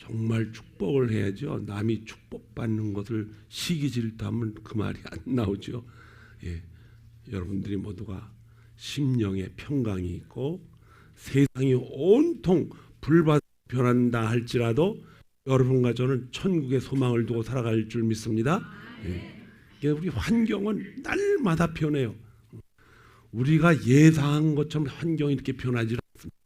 정말 축복을 해야죠. 남이 축복받는 것을 시기 질투하면 그 말이 안 나오죠. 예, 여러분들이 모두가 심령의 평강이 있고 세상이 온통 불밭 변한다 할지라도 여러분과 저는 천국의 소망을 두고 살아갈 줄 믿습니다. 예, 우리 환경은 날마다 변해요. 우리가 예상한 것처럼 환경이 이렇게 변하지 않습니다.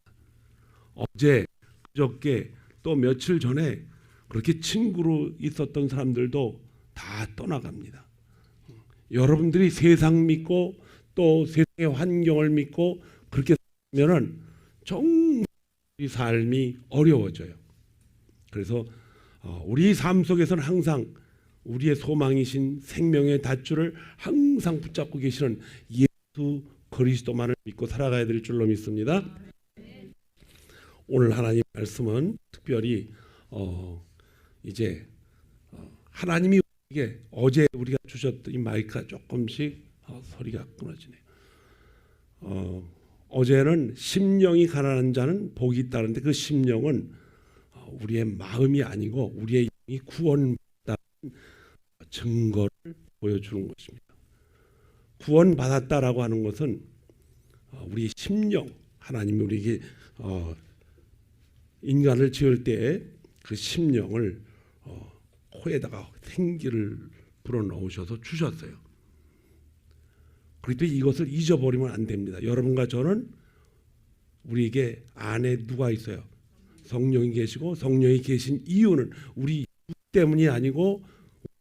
어제, 그저께 또 며칠 전에 그렇게 친구로 있었던 사람들도 다 떠나갑니다. 여러분들이 세상 믿고 또 세상의 환경을 믿고 그렇게 살면은 정말 우리 삶이 어려워져요. 그래서 우리 삶 속에서는 항상 우리의 소망이신 생명의 닷줄을 항상 붙잡고 계시는 예수 그리스도만을 믿고 살아가야 될 줄로 믿습니다. 오늘 하나님 말씀은 특별히 이제 하나님이 우리에게 어제 우리가 주셨던 이 마이크가 조금씩 소리가 끊어지네요. 어제는 심령이 가난한 자는 복이 있다는데 그 심령은 우리의 마음이 아니고 우리의 영이 구원받았다는 증거를 보여주는 것입니다. 구원받았다라고 하는 것은 우리 심령, 하나님이 우리에게 인간을 지을 때 그 심령을 코에다가 생기를 불어넣으셔서 주셨어요. 그런데 이것을 잊어버리면 안 됩니다. 여러분과 저는 우리에게 안에 누가 있어요? 성령이 계시고 성령이 계신 이유는 우리 때문이 아니고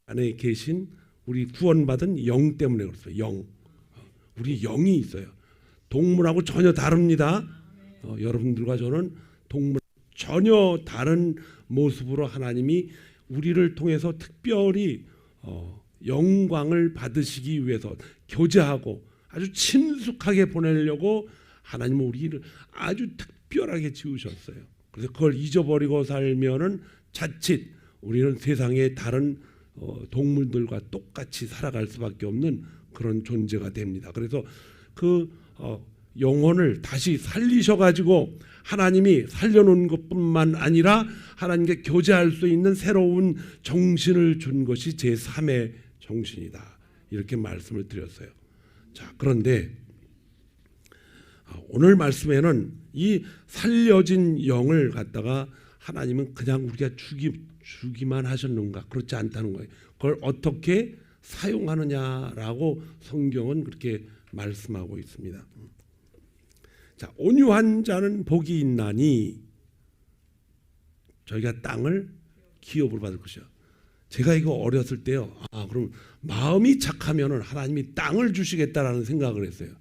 안에 계신 우리 구원받은 영 때문에 그렇습니다. 영, 우리 영이 있어요. 동물하고 전혀 다릅니다. 여러분들과 저는 동물 전혀 다른 모습으로 하나님이 우리를 통해서 특별히 영광을 받으시기 위해서 교제하고 아주 친숙하게 보내려고 하나님은 우리를 아주 특별하게 지으셨어요. 그래서 그걸 잊어버리고 살면은 자칫 우리는 세상의 다른 동물들과 똑같이 살아갈 수밖에 없는 그런 존재가 됩니다. 그래서 그 영혼을 다시 살리셔가지고 하나님이 살려놓은 것뿐만 아니라 하나님께 교제할 수 있는 새로운 정신을 준 것이 제3의 정신이다. 이렇게 말씀을 드렸어요. 자, 그런데 오늘 말씀에는 이 살려진 영을 갖다가 하나님은 그냥 우리가 주기만 하셨는가? 그렇지 않다는 거예요. 그걸 어떻게 사용하느냐라고 성경은 그렇게 말씀하고 있습니다. 자, 온유한 자는 복이 있나니 저희가 땅을 기업으로 받을 것이요. 제가 이거 어렸을 때요. 그럼 마음이 착하면은 하나님이 땅을 주시겠다라는 생각을 했어요.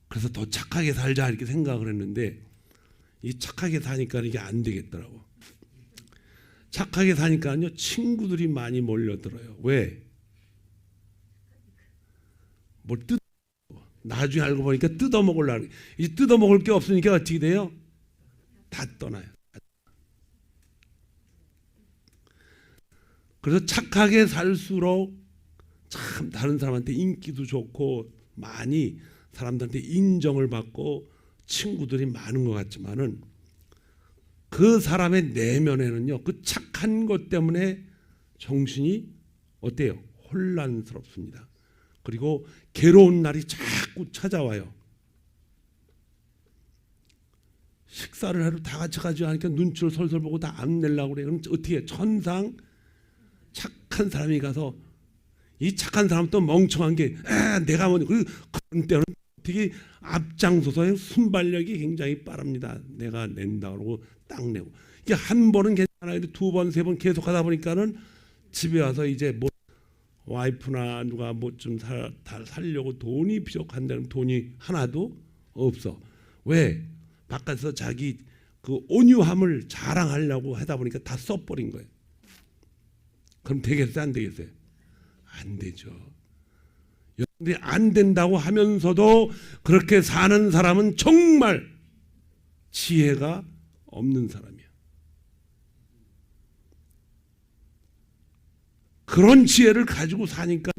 그래서 더 착하게 살자 이렇게 생각을 했는데 이 착하게 사니까 이게 안 되겠더라고. 착하게 사니까요 친구들이 많이 몰려들어요. 왜? 뭘 나중에 알고 보니까 뜯어먹으려고. 이제 뜯어먹을 게 없으니까 어떻게 돼요? 다 떠나요. 그래서 착하게 살수록 참 다른 사람한테 인기도 좋고 많이 사람들한테 인정을 받고 친구들이 많은 것 같지만은 그 사람의 내면에는요 그 착한 것 때문에 정신이 어때요? 혼란스럽습니다. 그리고 괴로운 날이 자꾸 찾아와요. 식사를 하러 다 같이 가지 않으니까 눈치를 솔솔 보고 다 안 내려고 그래. 그럼 어떻게 해? 천상 착한 사람이 가서 이 착한 사람 또 멍청한 게 내가 뭐니 그런 때는 어떻게 앞장서서 순발력이 굉장히 빠릅니다. 내가 낸다 그러고 딱 내고 이게 한 번은 괜찮아요. 두 번, 세 번 계속 하다 보니까는 집에 와서 이제 뭐 와이프나 누가 뭐 좀 살려고 돈이 부족한다는 돈이 하나도 없어. 왜? 바깥에서 자기 그 온유함을 자랑하려고 하다 보니까 다 써버린 거예요. 그럼 되겠어요? 안 되겠어요? 안 되죠. 여러분들이 안 된다고 하면서도 그렇게 사는 사람은 정말 지혜가 없는 사람이야. 그런 지혜를 가지고 사니까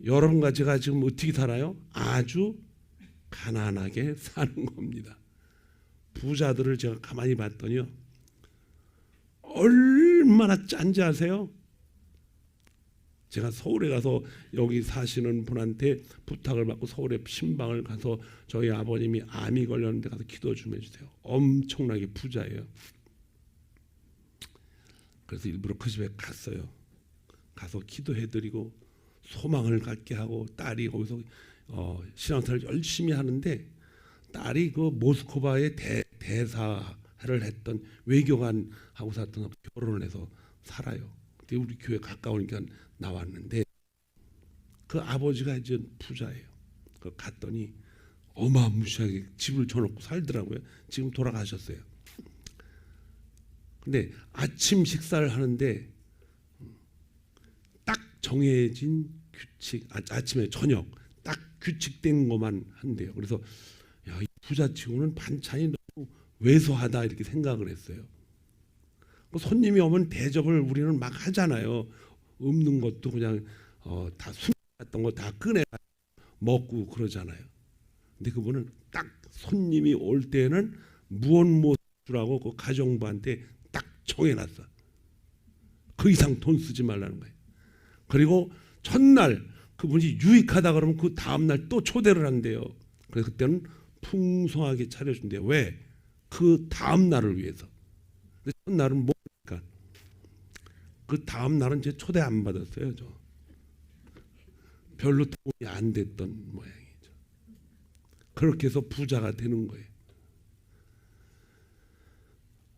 여러분과 제가 지금 어떻게 살아요? 아주 가난하게 사는 겁니다. 부자들을 제가 가만히 봤더니요, 얼마나 짠지 아세요? 제가 서울에 가서 여기 사시는 분한테 부탁을 받고 서울에 신방을 가서 저희 아버님이 암이 걸렸는데 가서 기도 좀 해주세요. 엄청나게 부자예요. 그래서 일부러 그 집에 갔어요. 가서 기도해드리고 소망을 갖게 하고, 딸이 거기서 신앙생활을 열심히 하는데, 딸이 그 모스크바의 대사를 했던 외교관하고 살던 결혼을 해서 살아요. 근데 우리 교회 가까우니까 나왔는데, 그 아버지가 이제 부자예요. 그 갔더니 어마무시하게 집을 줘놓고 살더라고요. 지금 돌아가셨어요. 근데 아침 식사를 하는데 딱 정해진 규칙, 아침에 저녁 딱 규칙된 것만 한대요. 그래서 야, 이 부자치고는 반찬이 너무 왜소하다 이렇게 생각을 했어요. 뭐 손님이 오면 대접을 우리는 막 하잖아요. 없는 것도 그냥 다 숨겼던 거 다 꺼내 먹고 그러잖아요. 근데 그분은 딱 손님이 올 때는 무엇 주라고 그 가정부한테 딱 정해놨어. 그 이상 돈 쓰지 말라는 거예요. 그리고 첫날 그분이 유익하다 그러면 그 다음날 또 초대를 한대요. 그래서 그때는 풍성하게 차려준대요. 왜? 그 다음날을 위해서. 근데 첫날은 뭐니까 그 다음날은 제 초대 안 받았어요. 저 별로 도움이 안 됐던 모양이죠. 그렇게 해서 부자가 되는 거예요.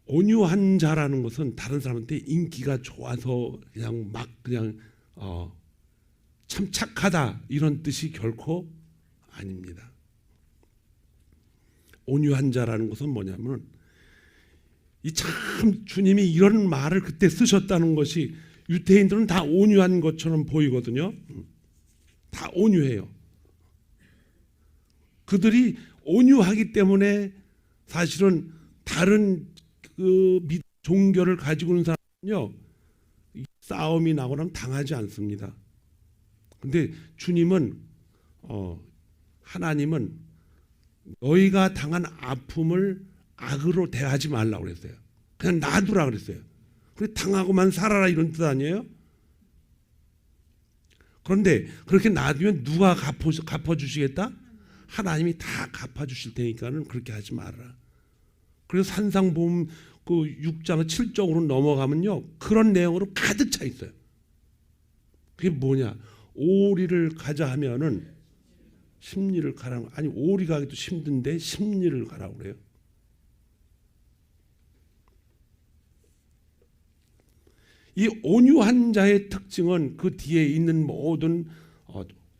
온유한 자라는 것은 다른 사람한테 인기가 좋아서 그냥 막 그냥 참 착하다 이런 뜻이 결코 아닙니다. 온유한 자라는 것은 뭐냐면 이 참 주님이 이런 말을 그때 쓰셨다는 것이 유대인들은 다 온유한 것처럼 보이거든요. 다 온유해요. 그들이 온유하기 때문에 사실은 다른 그 종교를 가지고 있는 사람은요 싸움이 나거나 당하지 않습니다. 근데 주님은 하나님은 너희가 당한 아픔을 악으로 대하지 말라고 그랬어요. 그냥 놔두라 그랬어요. 그래 당하고만 살아라 이런 뜻 아니에요? 그런데 그렇게 놔두면 누가 갚아주시겠다? 하나님이 다 갚아주실 테니까는 그렇게 하지 말아라. 그래서 산상보험 그 6장 7쪽으로 넘어가면요 그런 내용으로 가득 차 있어요. 그게 뭐냐? 오리를 가자 하면은 심리를 가라고. 아니 오리 가기도 힘든데 심리를 가라고 그래요. 이 온유한 자의 특징은 그 뒤에 있는 모든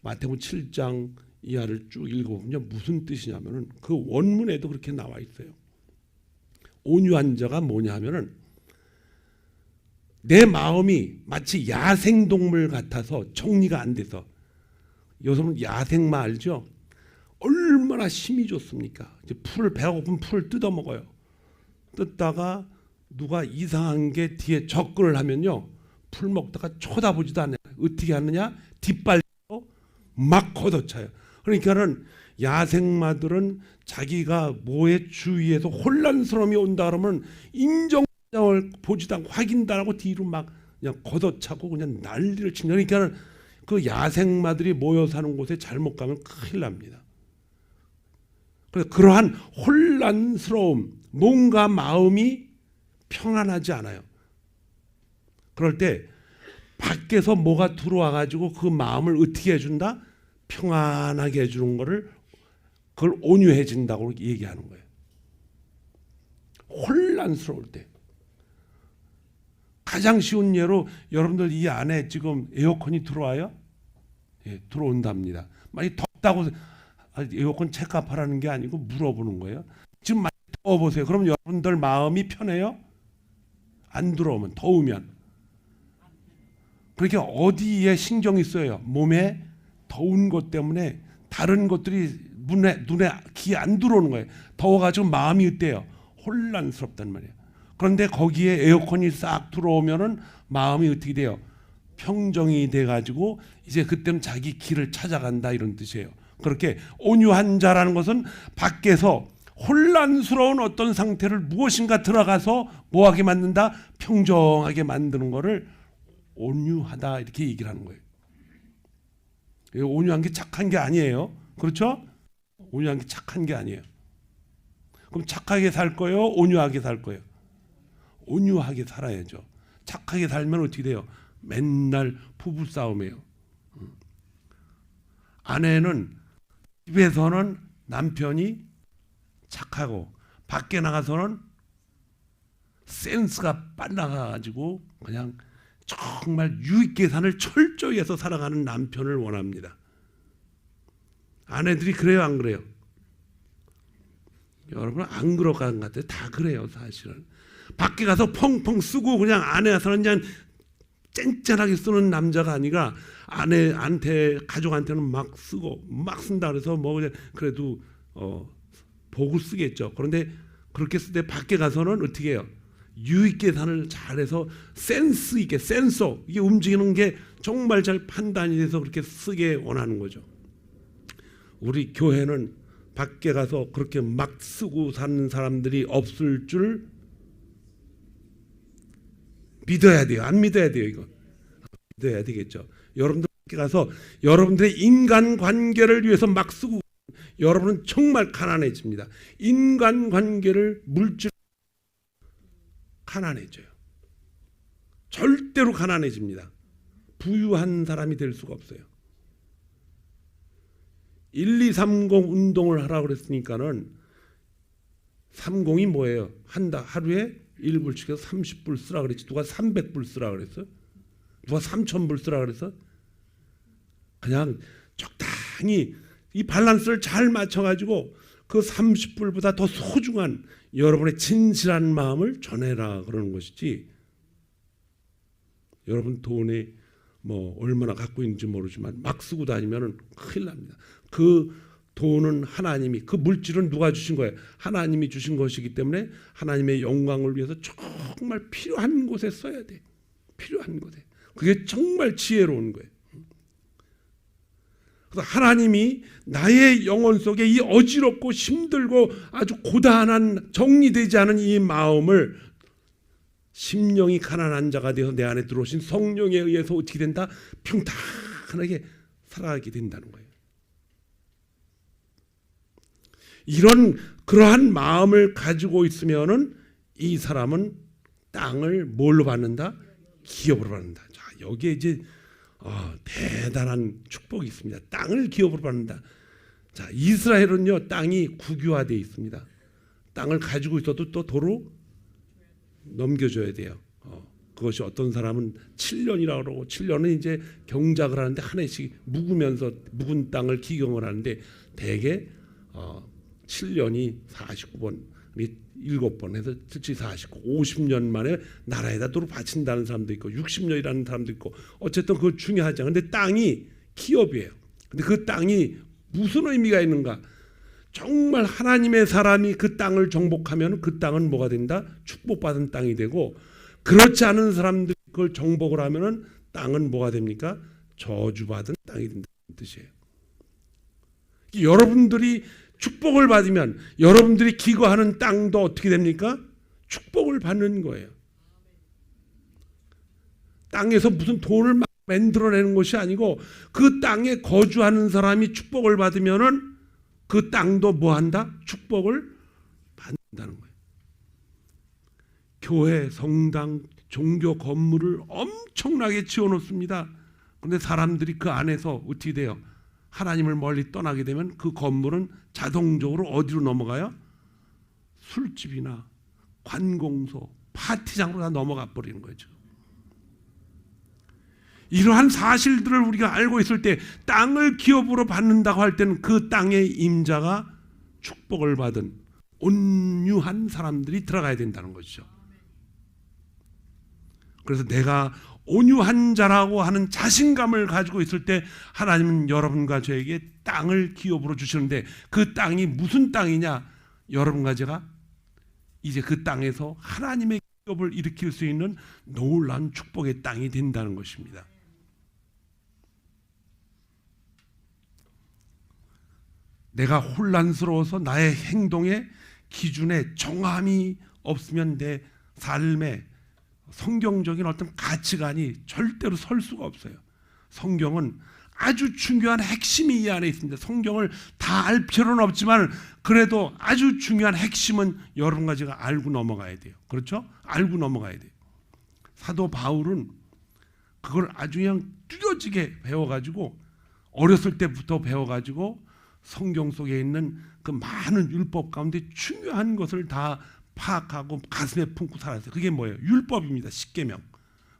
마태복음 7장 이하를 쭉 읽어보면 무슨 뜻이냐면은 그 원문에도 그렇게 나와 있어요. 온유한 자가 뭐냐 하면은 내 마음이 마치 야생동물 같아서 정리가 안 돼서, 여러분 야생마 알죠? 얼마나 힘이 좋습니까? 이제 풀을 배가 고픈 풀을 뜯어 먹어요. 뜯다가 누가 이상한 게 뒤에 접근을 하면요 풀 먹다가 쳐다보지도 않아요. 어떻게 하느냐? 뒷발로 막 걷어차요. 그러니까는 야생마들은 자기가 뭐에 주위에서 혼란스러움이 온다 그러면 인정장을 보지도 않고 확인다라고 뒤로 막 그냥 걷어차고 그냥 난리를 치는. 그러니까 그 야생마들이 모여 사는 곳에 잘못 가면 큰일 납니다. 그래서 그러한 혼란스러움, 뭔가 마음이 평안하지 않아요. 그럴 때 밖에서 뭐가 들어와 가지고 그 마음을 어떻게 해준다? 평안하게 해주는 거를 그걸 온유해진다고 얘기하는 거예요. 혼란스러울 때 가장 쉬운 예로 여러분들 이 안에 지금 에어컨이 들어와요? 예, 들어온답니다. 많이 덥다고 에어컨 책값하라는 게 아니고 물어보는 거예요. 지금 많이 더워보세요. 그럼 여러분들 마음이 편해요? 안 들어오면, 더우면. 그렇게 어디에 신경이 써요? 몸에 더운 것 때문에 다른 것들이 눈에 귀에 안 들어오는 거예요. 더워가지고 마음이 어때요? 혼란스럽단 말이에요. 그런데 거기에 에어컨이 싹 들어오면은 마음이 어떻게 돼요? 평정이 돼가지고 이제 그때는 자기 길을 찾아간다 이런 뜻이에요. 그렇게 온유한 자라는 것은 밖에서 혼란스러운 어떤 상태를 무엇인가 들어가서 뭐하게 만든다? 평정하게 만드는 거를 온유하다 이렇게 얘기를 하는 거예요. 온유한 게 착한 게 아니에요. 그렇죠? 온유한 게 착한 게 아니에요. 그럼 착하게 살 거예요? 온유하게 살 거예요? 온유하게 살아야죠. 착하게 살면 어떻게 돼요? 맨날 부부싸움이에요. 아내는 집에서는 남편이 착하고 밖에 나가서는 센스가 빨라가지고 그냥 정말 유익계산을 철저히 해서 살아가는 남편을 원합니다. 아내들이 그래요, 안 그래요? 여러분 안 그럴 것 같아요. 다 그래요, 사실은. 밖에 가서 펑펑 쓰고 그냥 아내한테는 그냥 쨍쨍하게 쓰는 남자가 아니라 아내한테 가족한테는 막 쓰고 막 쓴다 그래서 뭐 그래도 보고 쓰겠죠. 그런데 그렇게 쓸 때 밖에 가서는 어떻게 해요? 유익 계산을 잘해서 센스 있게 센서 이게 움직이는 게 정말 잘 판단이 돼서 그렇게 쓰게 원하는 거죠. 우리 교회는 밖에 가서 그렇게 막 쓰고 사는 사람들이 없을 줄 믿어야 돼요. 안 믿어야 돼요. 이거 믿어야 되겠죠. 여러분들 밖에 가서 여러분들의 인간관계를 위해서 막 쓰고 여러분은 정말 가난해집니다. 인간관계를 물질 가난해져요. 절대로 가난해집니다. 부유한 사람이 될 수가 없어요. 1230 운동을 하라고 그랬으니까는 30이 뭐예요? 하루에 1불 치켜서 30불 쓰라 그랬지. 누가 300불 쓰라 그랬어? 누가 3000불 쓰라 그랬어? 그냥 적당히 이 밸런스를 잘 맞춰가지고 그 30불보다 더 소중한 여러분의 진실한 마음을 전해라 그러는 것이지. 여러분 돈이 뭐 얼마나 갖고 있는지 모르지만 막 쓰고 다니면 큰일 납니다. 그 돈은 하나님이, 그 물질은 누가 주신 거예요? 하나님이 주신 것이기 때문에 하나님의 영광을 위해서 정말 필요한 곳에 써야 돼. 필요한 곳에. 그게 정말 지혜로운 거예요. 그래서 하나님이 나의 영혼 속에 이 어지럽고 힘들고 아주 고단한 정리되지 않은 이 마음을 심령이 가난한 자가 되어서 내 안에 들어오신 성령에 의해서 어떻게 된다? 평탄하게 살아가게 된다는 거예요. 그러한 마음을 가지고 있으면은 이 사람은 땅을 뭘로 받는다? 기업으로 받는다. 자, 여기에 이제 대단한 축복이 있습니다. 땅을 기업으로 받는다. 자, 이스라엘은요 땅이 국유화되어 있습니다. 땅을 가지고 있어도 또 도로 넘겨줘야 돼요. 그것이 어떤 사람은 7년이라고 그러고 7년은 이제 경작을 하는데 한 해씩 묵은 땅을 기경을 하는데 대개 7년이 49번, 7번 해서 7, 49, 50년 만에 나라에다 도로 바친다는 사람도 있고 60년이라는 사람도 있고 어쨌든 그거 중요하지 않아요. 근데 땅이 기업이에요. 근데 그 땅이 무슨 의미가 있는가? 정말 하나님의 사람이 그 땅을 정복하면 그 땅은 뭐가 된다? 축복받은 땅이 되고 그렇지 않은 사람들이 그걸 정복을 하면은 땅은 뭐가 됩니까? 저주받은 땅이 된다는 뜻이에요. 여러분들이 축복을 받으면 여러분들이 기거하는 땅도 어떻게 됩니까? 축복을 받는 거예요. 땅에서 무슨 돈을 막 만들어내는 것이 아니고 그 땅에 거주하는 사람이 축복을 받으면은 그 땅도 뭐한다? 축복을 받는다는 거예요. 교회, 성당, 종교 건물을 엄청나게 지어놓습니다. 그런데 사람들이 그 안에서 어떻게 돼요? 하나님을 멀리 떠나게 되면 그 건물은 자동적으로 어디로 넘어가요? 술집이나 관공서, 파티장으로 다 넘어가 버리는 거죠. 이러한 사실들을 우리가 알고 있을 때 땅을 기업으로 받는다고 할 때는 그 땅의 임자가 축복을 받은 온유한 사람들이 들어가야 된다는 것이죠. 그래서 내가 온유한 자라고 하는 자신감을 가지고 있을 때 하나님은 여러분과 저에게 땅을 기업으로 주시는데 그 땅이 무슨 땅이냐? 여러분과 제가 이제 그 땅에서 하나님의 기업을 일으킬 수 있는 놀라운 축복의 땅이 된다는 것입니다. 내가 혼란스러워서 나의 행동에 기준에 정함이 없으면 내 삶에 성경적인 어떤 가치관이 절대로 설 수가 없어요. 성경은 아주 중요한 핵심이 이 안에 있습니다. 성경을 다 알 필요는 없지만 그래도 아주 중요한 핵심은 여러 가지가 알고 넘어가야 돼요. 그렇죠? 알고 넘어가야 돼요. 사도 바울은 그걸 아주 그냥 뚜렷하게 배워가지고 어렸을 때부터 배워가지고 성경 속에 있는 그 많은 율법 가운데 중요한 것을 다 파악하고 가슴에 품고 살았어요. 그게 뭐예요? 율법입니다. 십계명.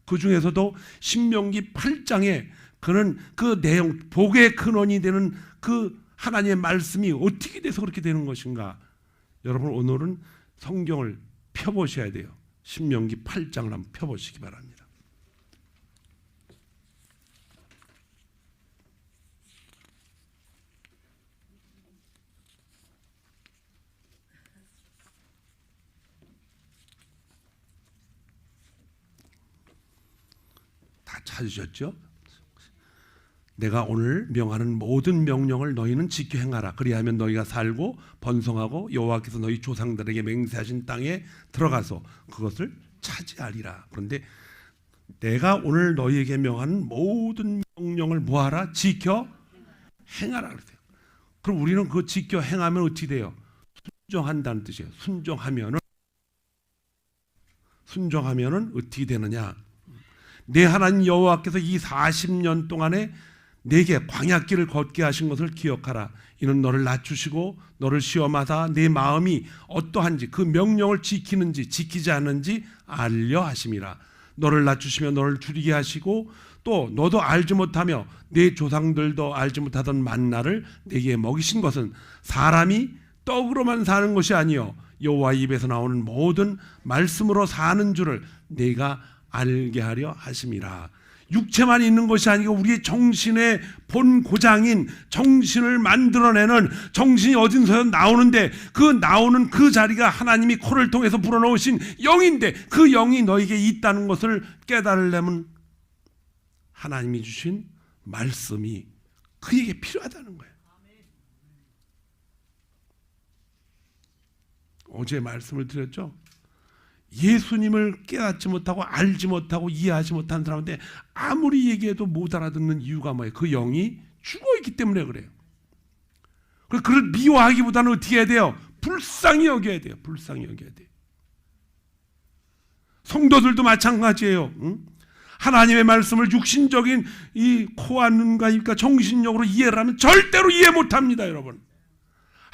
그 중에서도 신명기 8장에 그는 그 내용, 복의 근원이 되는 그 하나님의 말씀이 어떻게 돼서 그렇게 되는 것인가? 여러분 오늘은 성경을 펴보셔야 돼요. 신명기 8장을 한번 펴보시기 바랍니다. 다 찾으셨죠? 내가 오늘 명하는 모든 명령을 너희는 지켜 행하라. 그리하면 너희가 살고 번성하고 여호와께서 너희 조상들에게 맹세하신 땅에 들어가서 그것을 차지하리라. 그런데 내가 오늘 너희에게 명하는 모든 명령을 뭐하라? 지켜 행하라 그러세요. 그럼 우리는 그 지켜 행하면 어떻게 돼요? 순종한다는 뜻이에요. 순종하면은 어떻게 되느냐? 내 하나님 여호와께서 이 40년 동안에 내게 광야길을 걷게 하신 것을 기억하라. 이는 너를 낮추시고 너를 시험하사 내 마음이 어떠한지 그 명령을 지키는지 지키지 않는지 알려 하심이라. 너를 낮추시며 너를 줄이게 하시고 또 너도 알지 못하며 내 조상들도 알지 못하던 만나를 내게 먹이신 것은 사람이 떡으로만 사는 것이 아니요 여호와 입에서 나오는 모든 말씀으로 사는 줄을 내가 알게 하려 하심이라. 육체만 있는 것이 아니고 우리의 정신의 본 고장인 정신을 만들어내는 정신이 어딘서 나오는데 그 나오는 그 자리가 하나님이 코를 통해서 불어넣으신 영인데 그 영이 너에게 있다는 것을 깨달으려면 하나님이 주신 말씀이 그에게 필요하다는 거예요. 어제 말씀을 드렸죠. 예수님을 깨닫지 못하고 알지 못하고 이해하지 못한 사람한테 아무리 얘기해도 못 알아듣는 이유가 뭐예요? 그 영이 죽어있기 때문에 그래요. 그걸 미워하기보다는 어떻게 해야 돼요? 불쌍히 여겨야 돼요. 불쌍히 여겨야 돼요. 성도들도 마찬가지예요. 응? 하나님의 말씀을 육신적인 이 코와 눈과 입과 정신력으로 이해를 하면 절대로 이해 못합니다. 여러분.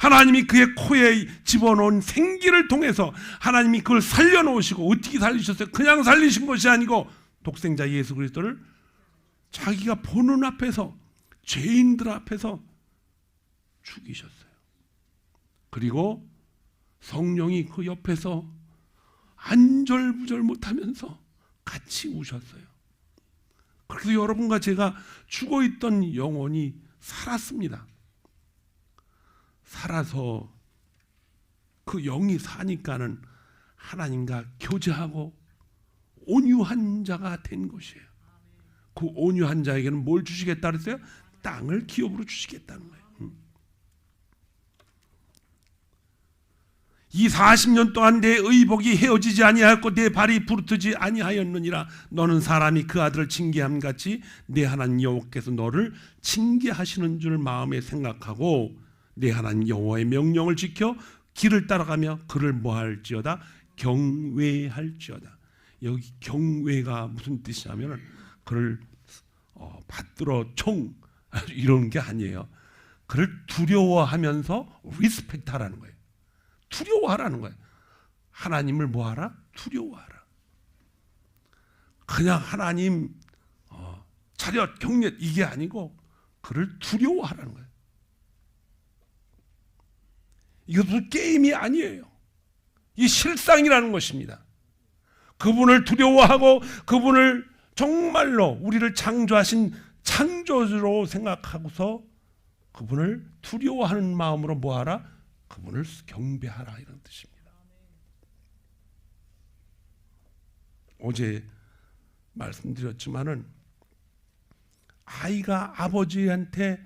하나님이 그의 코에 집어넣은 생기를 통해서 하나님이 그걸 살려놓으시고 어떻게 살리셨어요? 그냥 살리신 것이 아니고 독생자 예수 그리스도를 자기가 보는 앞에서 죄인들 앞에서 죽이셨어요. 그리고 성령이 그 옆에서 안절부절 못하면서 같이 우셨어요. 그래서 여러분과 제가 죽어있던 영혼이 살았습니다. 살아서 그 영이 사니까는 하나님과 교제하고 온유한 자가 된 것이에요. 그 온유한 자에게는 뭘 주시겠다 그랬어요? 땅을 기업으로 주시겠다는 거예요. 이 40년 동안 내 의복이 헤어지지 아니하였고 내 발이 부르트지 아니하였느니라. 너는 사람이 그 아들을 징계함 같이 내 하나님 여호와께서 너를 징계하시는 줄 마음에 생각하고 내 하나님 여호와의 명령을 지켜 길을 따라가며 그를 뭐할지어다? 경외할지어다. 여기 경외가 무슨 뜻이냐면 그를 받들어 총 이런 게 아니에요. 그를 두려워하면서 리스펙트하라는 거예요. 두려워하라는 거예요. 하나님을 뭐하라? 두려워하라. 그냥 하나님 차렷 경례 이게 아니고 그를 두려워하라는 거예요. 이것도 게임이 아니에요. 이 실상이라는 것입니다. 그분을 두려워하고 그분을 정말로 우리를 창조하신 창조주로 생각하고서 그분을 두려워하는 마음으로 뭐하라? 그분을 경배하라 이런 뜻입니다. 어제 말씀드렸지만은 아이가 아버지한테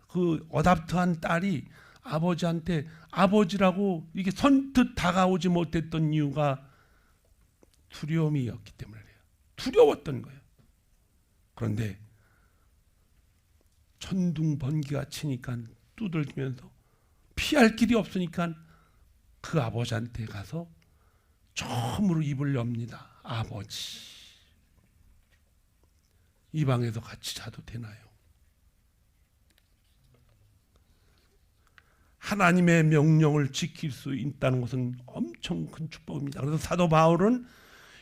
그 어답트한 딸이 아버지한테 아버지라고 이게 선뜻 다가오지 못했던 이유가 두려움이었기 때문에 그래요. 두려웠던 거예요. 그런데 천둥 번개가 치니까 두들기면서 피할 길이 없으니까 그 아버지한테 가서 처음으로 입을 엽니다. 아버지, 이 방에서 같이 자도 되나요? 하나님의 명령을 지킬 수 있다는 것은 엄청 큰 축복입니다. 그래서 사도 바울은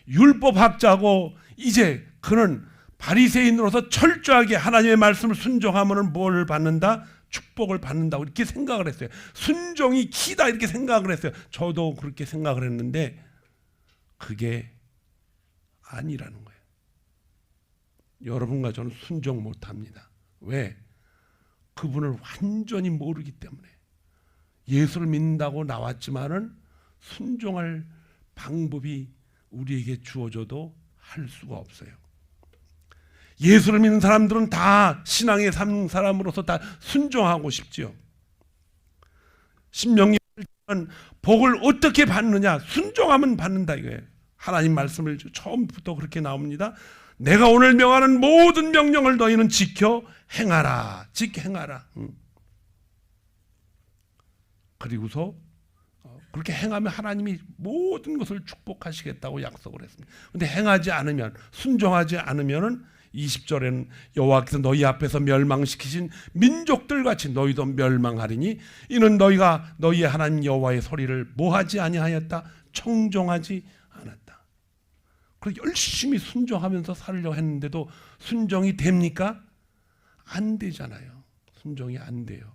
율법학자고 이제 그는 바리새인으로서 철저하게 하나님의 말씀을 순종하면 뭘 받는다? 축복을 받는다고 이렇게 생각을 했어요. 순종이 키다 이렇게 생각을 했어요. 저도 그렇게 생각을 했는데 그게 아니라는 거예요. 여러분과 저는 순종 못합니다. 왜? 그분을 완전히 모르기 때문에. 예수를 믿는다고 나왔지만은 순종할 방법이 우리에게 주어져도 할 수가 없어요. 예수를 믿는 사람들은 다 신앙의 사람으로서 다 순종하고 싶지요. 신명기 복을 어떻게 받느냐? 순종하면 받는다 이거예요. 하나님 말씀을 처음부터 그렇게 나옵니다. 내가 오늘 명하는 모든 명령을 너희는 지켜 행하라. 지켜 행하라. 그리고서 그렇게 행하면 하나님이 모든 것을 축복하시겠다고 약속을 했습니다. 그런데 행하지 않으면, 순종하지 않으면은 20절에는 여호와께서 너희 앞에서 멸망시키신 민족들 같이 너희도 멸망하리니 이는 너희가 너희의 하나님 여호와의 소리를 뭐하지 아니하였다? 청종하지 않았다. 그래서 열심히 순종하면서 살려고 했는데도 순종이 됩니까? 안 되잖아요. 순종이 안 돼요.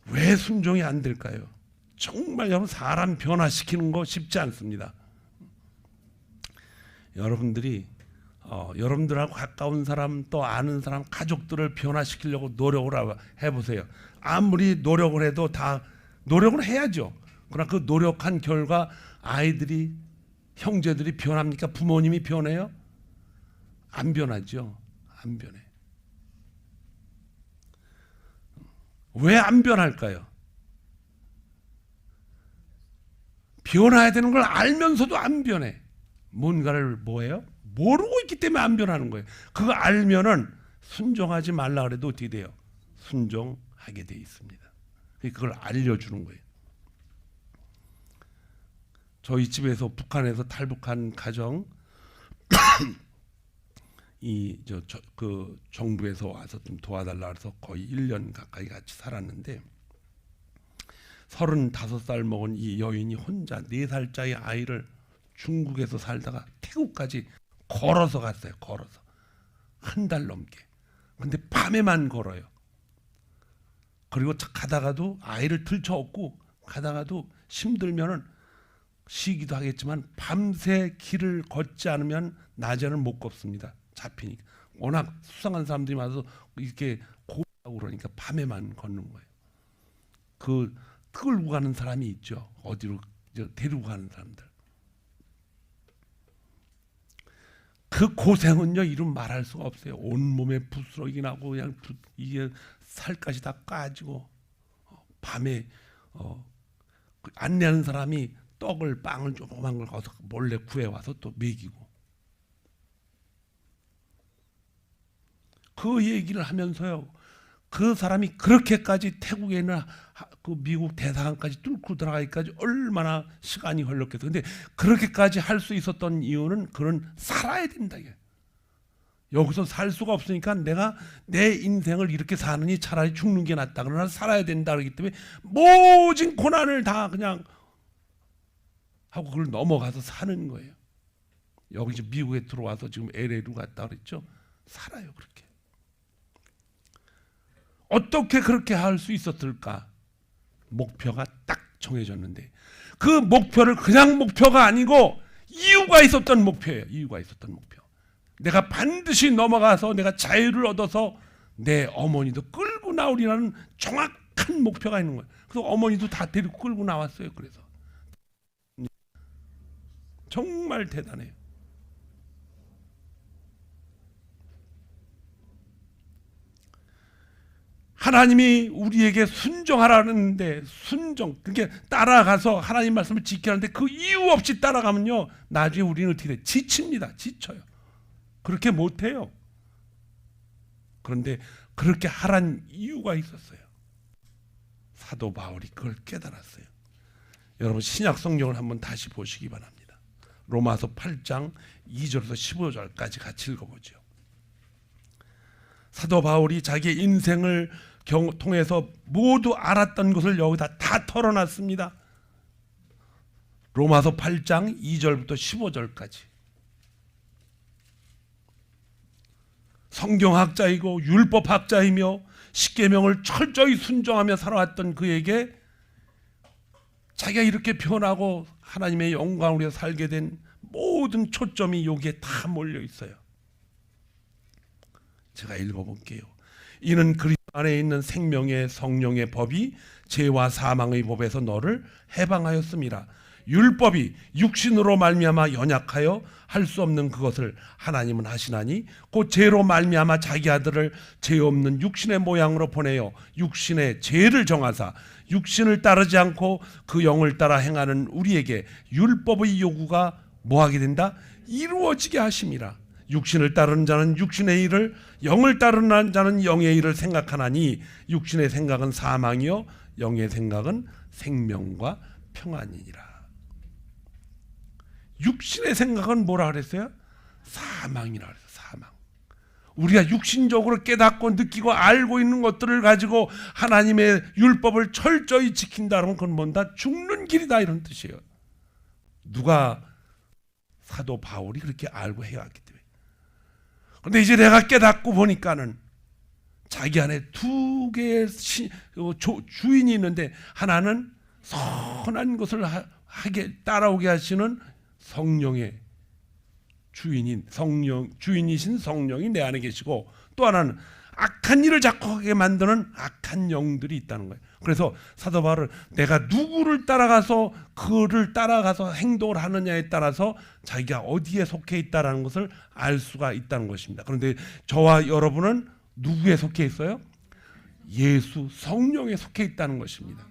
왜 순종이 안 될까요? 정말 여러분 사람 변화시키는 거 쉽지 않습니다. 여러분들이 여러분들하고 가까운 사람 또 아는 사람 가족들을 변화시키려고 노력을 해보세요. 아무리 노력을 해도 다 노력을 해야죠. 그러나 그 노력한 결과 아이들이 형제들이 변합니까? 부모님이 변해요? 안 변하죠. 안 변해. 왜 안 변할까요? 변해야 되는 걸 알면서도 안 변해. 뭔가를 뭐예요? 모르고 있기 때문에 안 변하는 거예요. 그거 알면은 순종하지 말라 그래도 어떻게 돼요? 순종하게 돼 있습니다. 그걸 알려주는 거예요. 저희 집에서 북한에서 탈북한 가정 그 정부에서 와서 좀 도와달라 해서 거의 1년 가까이 같이 살았는데 35살 먹은 이 여인이 혼자 4살짜리 아이를 중국에서 살다가 태국까지 걸어서 갔어요. 걸어서 한 달 넘게. 근데 밤에만 걸어요. 그리고 가다가도 아이를 들쳐업고 가다가도 힘들면은 쉬기도 하겠지만 밤새 길을 걷지 않으면 낮에는 못 걷습니다. 잡히니까. 워낙 수상한 사람들이 많아서 이렇게 고하고 그러니까 밤에만 걷는 거예요. 그 끌고 가는 사람이 있죠. 어디로 데리고 가는 사람들. 그 고생은요 이름 말할 수가 없어요. 온 몸에 부스러기 나고 그냥 이게 살까지 다 까지고 밤에 안내하는 사람이 떡을 빵을 조그만 걸 가서 몰래 구해와서 또 먹이고 그 얘기를 하면서요 그 사람이 그렇게까지 태국에 있는 그 미국 대사관까지 뚫고 들어가기까지 얼마나 시간이 걸렸겠어요. 근데 그렇게까지 할 수 있었던 이유는 그는 살아야 된다. 여기서 살 수가 없으니까 내가 내 인생을 이렇게 사느니 차라리 죽는 게 낫다. 그러나 살아야 된다. 그렇기 때문에 모든 고난을 다 그냥 하고 그걸 넘어가서 사는 거예요. 여기 지금 미국에 들어와서 지금 LA로 갔다 그랬죠. 살아요 그렇게. 어떻게 그렇게 할 수 있었을까? 목표가 딱 정해졌는데 그 목표를 그냥 목표가 아니고 이유가 있었던 목표예요. 이유가 있었던 목표. 내가 반드시 넘어가서 내가 자유를 얻어서 내 어머니도 끌고 나오리라는 정확한 목표가 있는 거예요. 그래서 어머니도 다 데리고 끌고 나왔어요. 그래서 정말 대단해요. 하나님이 우리에게 순종하라는데 순종, 그러니까 따라가서 하나님 말씀을 지키라는데 그 이유 없이 따라가면요 나중에 우리는 어떻게 돼? 지칩니다. 지쳐요. 그렇게 못해요. 그런데 그렇게 하란 이유가 있었어요. 사도 바울이 그걸 깨달았어요. 여러분 신약 성경을 한번 다시 보시기 바랍니다. 로마서 8장 2절에서 15절까지 같이 읽어보죠. 사도 바울이 자기의 인생을 통해서 모두 알았던 것을 여기다 다 털어놨습니다. 로마서 8장 2절부터 15절까지. 성경학자이고 율법학자이며 십계명을 철저히 순종하며 살아왔던 그에게 자기가 이렇게 변하고 하나님의 영광을 위해 살게 된 모든 초점이 여기에 다 몰려 있어요. 제가 읽어볼게요. 이는 그리스도 안에 있는 생명의 성령의 법이 죄와 사망의 법에서 너를 해방하였음이라. 율법이 육신으로 말미암아 연약하여 할 수 없는 그것을 하나님은 하시나니 곧 죄로 말미암아 자기 아들을 죄 없는 육신의 모양으로 보내어 육신의 죄를 정하사 육신을 따르지 않고 그 영을 따라 행하는 우리에게 율법의 요구가 뭐하게 된다? 이루어지게 하심이라. 육신을 따르는 자는 육신의 일을, 영을 따르는 자는 영의 일을 생각하나니 육신의 생각은 사망이요 영의 생각은 생명과 평안이니라. 육신의 생각은 뭐라 그랬어요? 사망이라 그랬어요. 사망. 우리가 육신적으로 깨닫고 느끼고 알고 있는 것들을 가지고 하나님의 율법을 철저히 지킨다는 건 뭔가 죽는 길이다 이런 뜻이에요. 누가? 사도 바울이 그렇게 알고 해왔기 때문에. 그런데 이제 내가 깨닫고 보니까는 자기 안에 두 개의 주인이 있는데 하나는 선한 것을 하게 따라오게 하시는 성령의 주인이신 성령이 내 안에 계시고, 또 하나는 악한 일을 자꾸 하게 만드는 악한 영들이 있다는 거예요. 그래서 사도 바울은 내가 누구를 따라가서 그를 따라가서 행동을 하느냐에 따라서 자기가 어디에 속해 있다는 것을 알 수가 있다는 것입니다. 그런데 저와 여러분은 누구에 속해 있어요? 예수 성령에 속해 있다는 것입니다.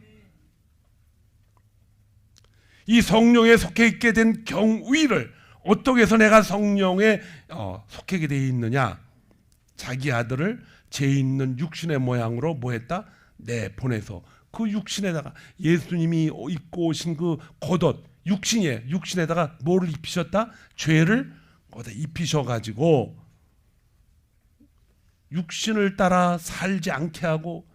이 성령에 속해 있게 된 경위를 어떻게 해서 내가 성령에 속하게 되어 있느냐? 자기 아들을 죄 있는 육신의 모양으로 뭐했다? 내보내서 그 육신에다가 예수님이 입고 오신 그 겉옷 육신에다가 뭐를 입히셨다? 죄를 거기다 입히셔가지고 육신을 따라 살지 않게 하고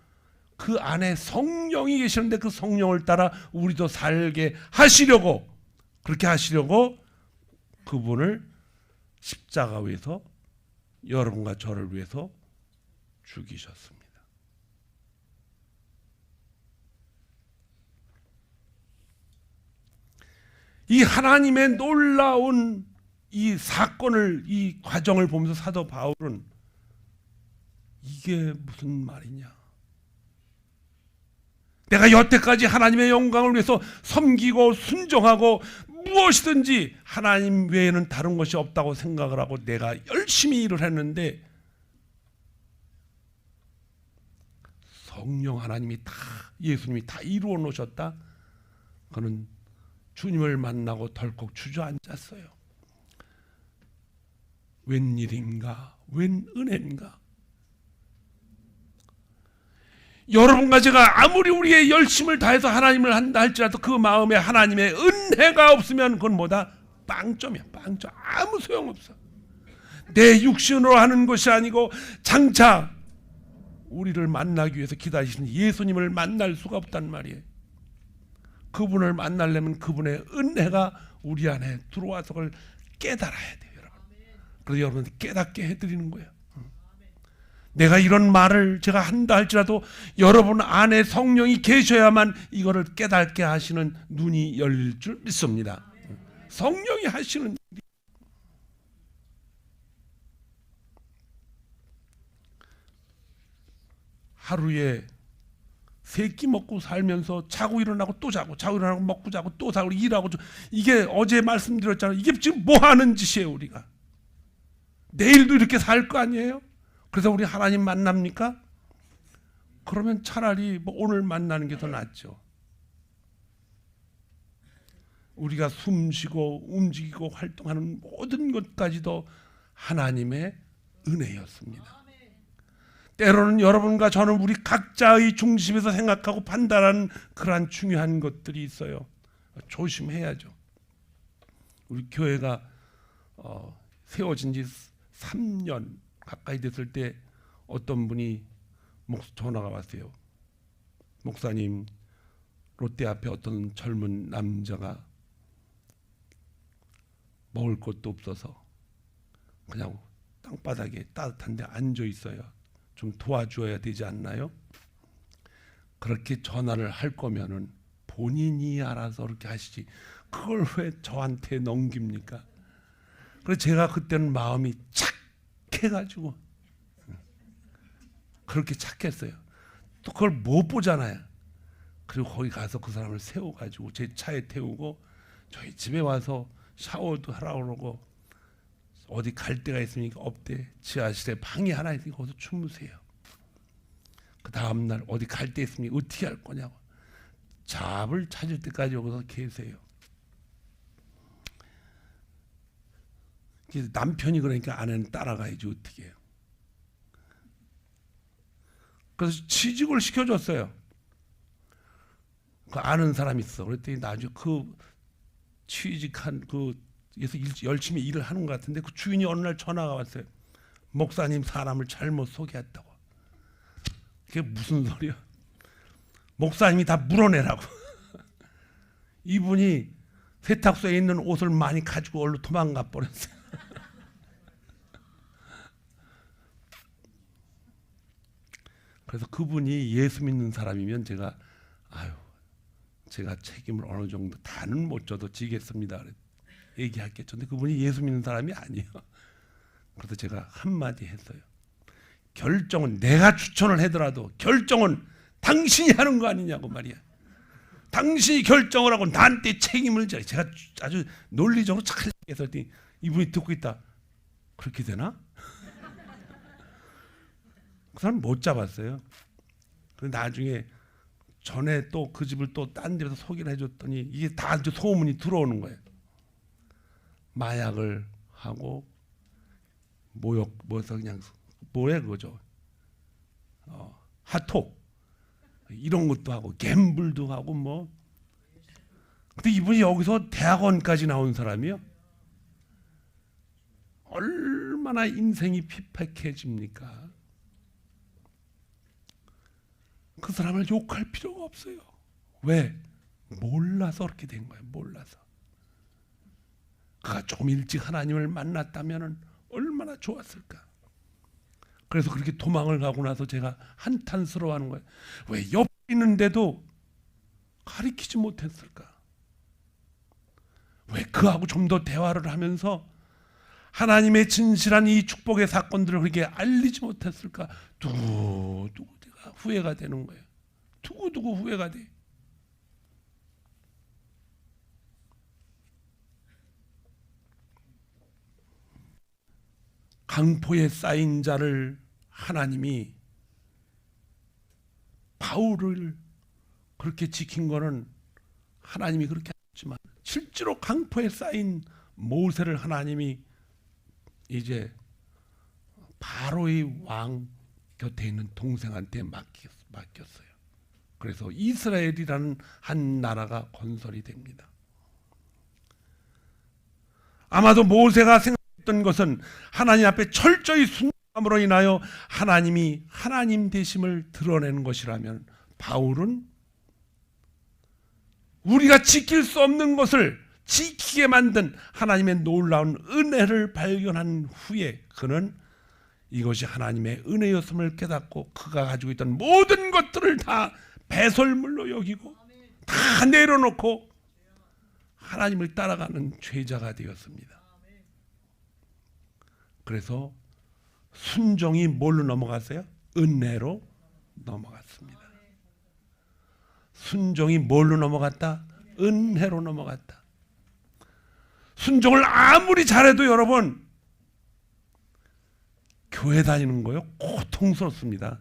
그 안에 성령이 계시는데 그 성령을 따라 우리도 살게 하시려고, 그렇게 하시려고 그분을 십자가 위에서 여러분과 저를 위해서 죽이셨습니다. 이 하나님의 놀라운 이 사건을, 이 과정을 보면서 사도 바울은 이게 무슨 말이냐? 내가 여태까지 하나님의 영광을 위해서 섬기고 순종하고 무엇이든지 하나님 외에는 다른 것이 없다고 생각을 하고 내가 열심히 일을 했는데 성령 하나님이 다, 예수님이 다 이루어 놓으셨다? 그는 주님을 만나고 덜컥 주저앉았어요. 웬일인가? 웬 은혜인가? 여러분과 제가 아무리 우리의 열심을 다해서 하나님을 한다 할지라도 그 마음에 하나님의 은혜가 없으면 그건 뭐다? 빵점이야. 빵점. 아무 소용없어. 내 육신으로 하는 것이 아니고 장차 우리를 만나기 위해서 기다리시는 예수님을 만날 수가 없단 말이에요. 그분을 만나려면 그분의 은혜가 우리 안에 들어와서 그걸 깨달아야 돼요, 여러분. 그래서 여러분들 깨닫게 해드리는 거예요. 내가 이런 말을 제가 한다 할지라도 여러분 안에 성령이 계셔야만 이거를 깨닫게 하시는 눈이 열릴 줄 믿습니다. 성령이 하시는 일이. 하루에 3끼 먹고 살면서 자고 일어나고 또 자고 일어나고 먹고 자고 또 자고 일하고, 이게 어제 말씀드렸잖아요. 이게 지금 뭐 하는 짓이에요 우리가. 내일도 이렇게 살 거 아니에요? 그래서 우리 하나님 만납니까? 그러면 차라리 뭐 오늘 만나는 게 더 낫죠. 우리가 숨쉬고 움직이고 활동하는 모든 것까지도 하나님의 은혜였습니다. 때로는 여러분과 저는 우리 각자의 중심에서 생각하고 판단하는 그러한 중요한 것들이 있어요. 조심해야죠. 우리 교회가 세워진 지 3년 가까이 됐을 때 어떤 분이 전화가 왔어요. 목사님, 롯데 앞에 어떤 젊은 남자가 먹을 것도 없어서 그냥 땅바닥에 따뜻한 데 앉아 있어요. 좀 도와줘야 되지 않나요? 그렇게 전화를 할 거면은 본인이 알아서 그렇게 하시지 그걸 왜 저한테 넘깁니까? 그래서 제가 그때는 마음이 착해가지고 그렇게 착했어요. 또 그걸 못 보잖아요. 그리고 거기 가서 그 사람을 세워가지고 제 차에 태우고 저희 집에 와서 샤워도 하라고 그러고 어디 갈 데가 있으니까 없대. 지하실에 방이 하나 있으니까 거기서 주무세요. 그 다음날 어디 갈 데 있으면 어떻게 할 거냐고. 잡을 찾을 때까지 여기서 계세요. 남편이 그러니까 아내는 따라가야지 어떻게 해요. 그래서 취직을 시켜줬어요. 그 아는 사람이 있어. 그랬더니 나중에 그 취직한 그에서 열심히 일을 하는 것 같은데 그 주인이 어느 날 전화가 왔어요. 목사님 사람을 잘못 소개했다고. 그게 무슨 소리야? 목사님이 다 물어내라고. 이분이 세탁소에 있는 옷을 많이 가지고 얼른 도망가 버렸어요. 그래서 그분이 예수 믿는 사람이면 제가 책임을 어느 정도 다는 못 져도 지겠습니다. 얘기했겠죠. 근데 그분이 예수 믿는 사람이 아니에요. 그래서 제가 한마디 했어요. 결정은 내가 추천을 하더라도 결정은 당신이 하는 거 아니냐고 말이야. 당신이 결정을 하고 나한테 책임을 져. 제가 아주 논리적으로 잘 했더니 이분이 듣고 있다. 그렇게 되나? 그 사람 못 잡았어요. 그래서 나중에 전에 또 그 집을 또 딴 데서 소개를 해줬더니 이게 다 소문이 들어오는 거예요. 마약을 하고 그냥 뭐야 그거죠. 핫톡 이런 것도 하고 갬블도 하고 뭐. 근데 이분이 여기서 대학원까지 나온 사람이요. 얼마나 인생이 핍박해집니까? 그 사람을 욕할 필요가 없어요. 왜? 몰라서 그렇게 된 거예요. 몰라서. 그가 조금 일찍 하나님을 만났다면 얼마나 좋았을까. 그래서 그렇게 도망을 가고 나서 제가 한탄스러워하는 거예요. 왜 옆에 있는데도 가리키지 못했을까? 왜 그하고 좀 더 대화를 하면서 하나님의 진실한 이 축복의 사건들을 그렇게 알리지 못했을까? 두고두고 제가 후회가 되는 거예요. 두고두고 후회가 돼. 강포에 쌓인 자를 하나님이 바울을 그렇게 지킨 거는 하나님이 그렇게 했지만 실제로 강포에 쌓인 모세를 하나님이 이제 바로의 왕 곁에 있는 동생한테 맡겼어요. 그래서 이스라엘이라는 한 나라가 건설이 됩니다. 아마도 모세가 생각했던 것은 하나님 앞에 철저히 순종함으로 인하여 하나님이 하나님 되심을 드러내는 것이라면 바울은 우리가 지킬 수 없는 것을 지키게 만든 하나님의 놀라운 은혜를 발견한 후에 그는 이것이 하나님의 은혜였음을 깨닫고 그가 가지고 있던 모든 것들을 다 배설물로 여기고 다 내려놓고 하나님을 따라가는 죄자가 되었습니다. 그래서 순종이 뭘로 넘어갔어요? 은혜로 넘어갔습니다. 순종이 뭘로 넘어갔다? 은혜로 넘어갔다. 순종을 아무리 잘해도 여러분 교회 다니는 거요 고통스럽습니다.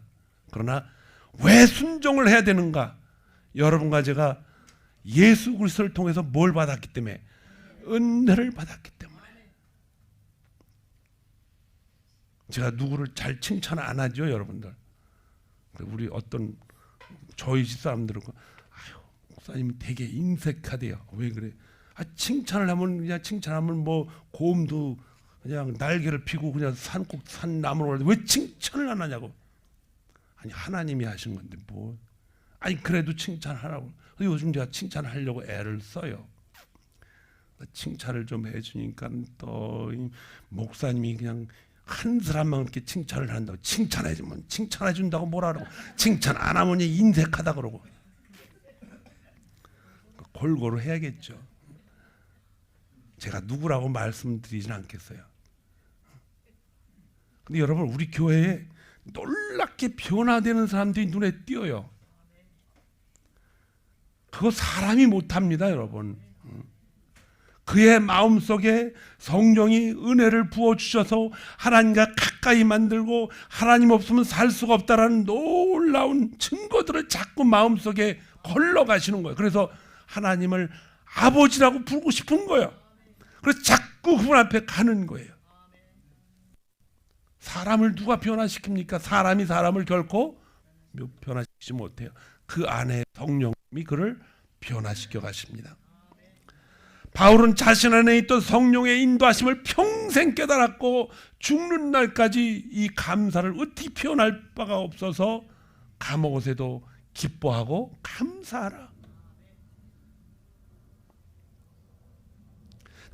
그러나 왜 순종을 해야 되는가? 여러분과 제가 예수 그리스도를 통해서 뭘 받았기 때문에? 은혜를 받았기 때문에. 제가 누구를 잘 칭찬 안 하죠, 여러분들. 우리 어떤 저희 집 사람들은 아유, 목사님 되게 인색하대요. 왜 그래? 칭찬을 하면 그냥 칭찬하면 뭐 곰도 그냥 날개를 피고 그냥 산 나무로 가는데 왜 칭찬을 안 하냐고. 아니 하나님이 하신 건데 뭐. 아니 그래도 칭찬하라고. 요즘 제가 칭찬하려고 애를 써요. 칭찬을 좀 해주니까 또 목사님이 그냥 한 사람만 그렇게 칭찬을 한다고. 칭찬해주면 칭찬해준다고 뭐라 그러고, 칭찬 안 하면 인색하다 그러고. 골고루 해야겠죠. 제가 누구라고 말씀드리진 않겠어요. 근데 여러분, 우리 교회에 놀랍게 변화되는 사람들이 눈에 띄어요. 그거 사람이 못합니다, 여러분. 그의 마음속에 성령이 은혜를 부어주셔서 하나님과 가까이 만들고 하나님 없으면 살 수가 없다라는 놀라운 증거들을 자꾸 마음속에 걸러가시는 거예요. 그래서 하나님을 아버지라고 부르고 싶은 거예요. 그래서 자꾸 그분 앞에 가는 거예요. 사람을 누가 변화시킵니까? 사람이 사람을 결코 변화시키지 못해요. 그 안에 성령님이 그를 변화시켜 가십니다. 바울은 자신 안에 있던 성령의 인도하심을 평생 깨달았고 죽는 날까지 이 감사를 어떻게 표현할 바가 없어서 감옥에서도 기뻐하고 감사하라.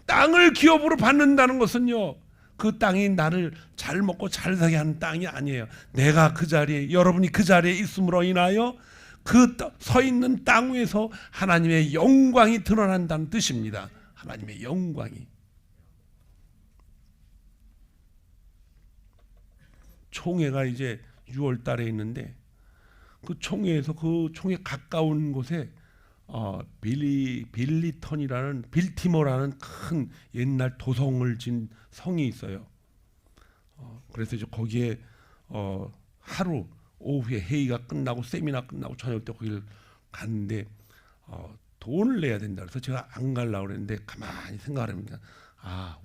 땅을 기업으로 받는다는 것은요, 그 땅이 나를 잘 먹고 잘 살게 하는 땅이 아니에요. 내가 그 자리에, 여러분이 그 자리에 있음으로 인하여 그 서 있는 땅 위에서 하나님의 영광이 드러난다는 뜻입니다. 하나님의 영광이. 총회가 이제 6월 달에 있는데 그 총회에서 그 총회 가까운 곳에 빌티모라는 큰 옛날 도성을 진 성이 있어요. 그래서 이제 거기에 하루 오후에 회의가 끝나고 세미나 끝나고 저녁 때 거기를 갔는데 돈을 내야 된다. 그래서 제가 안 가려고 그랬는데 가만히 생각을 해보니까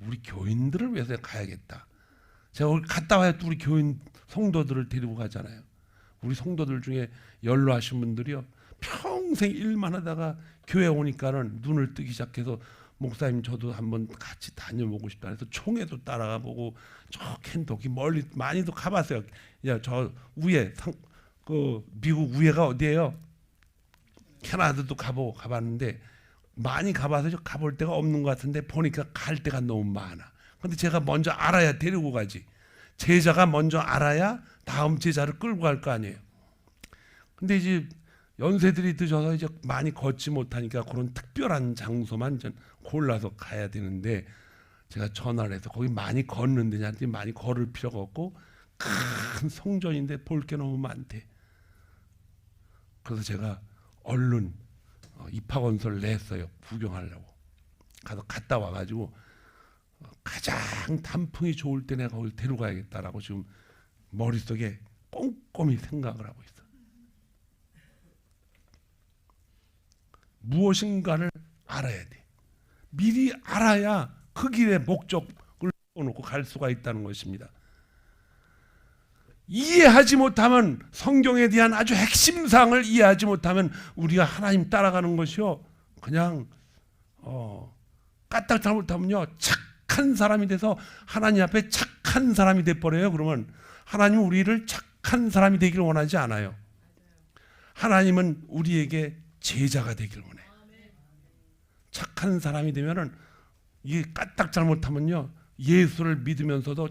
우리 교인들을 위해서 가야겠다. 제가 거기 갔다 와야 또 우리 교인 성도들을 데리고 가잖아요. 우리 성도들 중에 연로하신 분들이요, 평생 일만 하다가 교회 오니까는 눈을 뜨기 시작해서 목사님 저도 한번 같이 다녀보고 싶다 해서 총회도 따라가 보고 저 켄터키 멀리 많이도 가봤어요. 야, 저 위에 그 미국 위에가 어디예요? 캐나다도 가봤는데 많이 가봐서 가볼 데가 없는 것 같은데 보니까 갈 데가 너무 많아. 근데 제가 먼저 알아야 데리고 가지. 제자가 먼저 알아야 다음 제자를 끌고 갈 거 아니에요. 근데 이제 연세들이 드셔서 이제 많이 걷지 못하니까 그런 특별한 장소만 골라서 가야 되는데 제가 전화를 해서 거기 많이 걷는 데냐, 많이 걸을 필요가 없고 큰 성전인데 볼 게 너무 많대. 그래서 제가 얼른 입학원서를 냈어요. 구경하려고. 갔다 와가지고 가장 단풍이 좋을 때 내가 거기 데려가야겠다라고 지금 머릿속에 꼼꼼히 생각을 하고 있어. 무엇인가를 알아야 돼. 미리 알아야 그 길의 목적을 놓고 갈 수가 있다는 것입니다. 이해하지 못하면, 성경에 대한 아주 핵심 사항을 이해하지 못하면 우리가 하나님 따라가는 것이요, 그냥 까딱 잘못하면요 착한 사람이 돼서 하나님 앞에 착한 사람이 돼버려요. 그러면 하나님은 우리를 착한 사람이 되기를 원하지 않아요. 하나님은 우리에게 제자가 되기를 원해요. 착한 사람이 되면은 이게 까딱 잘못하면요 예수를 믿으면서도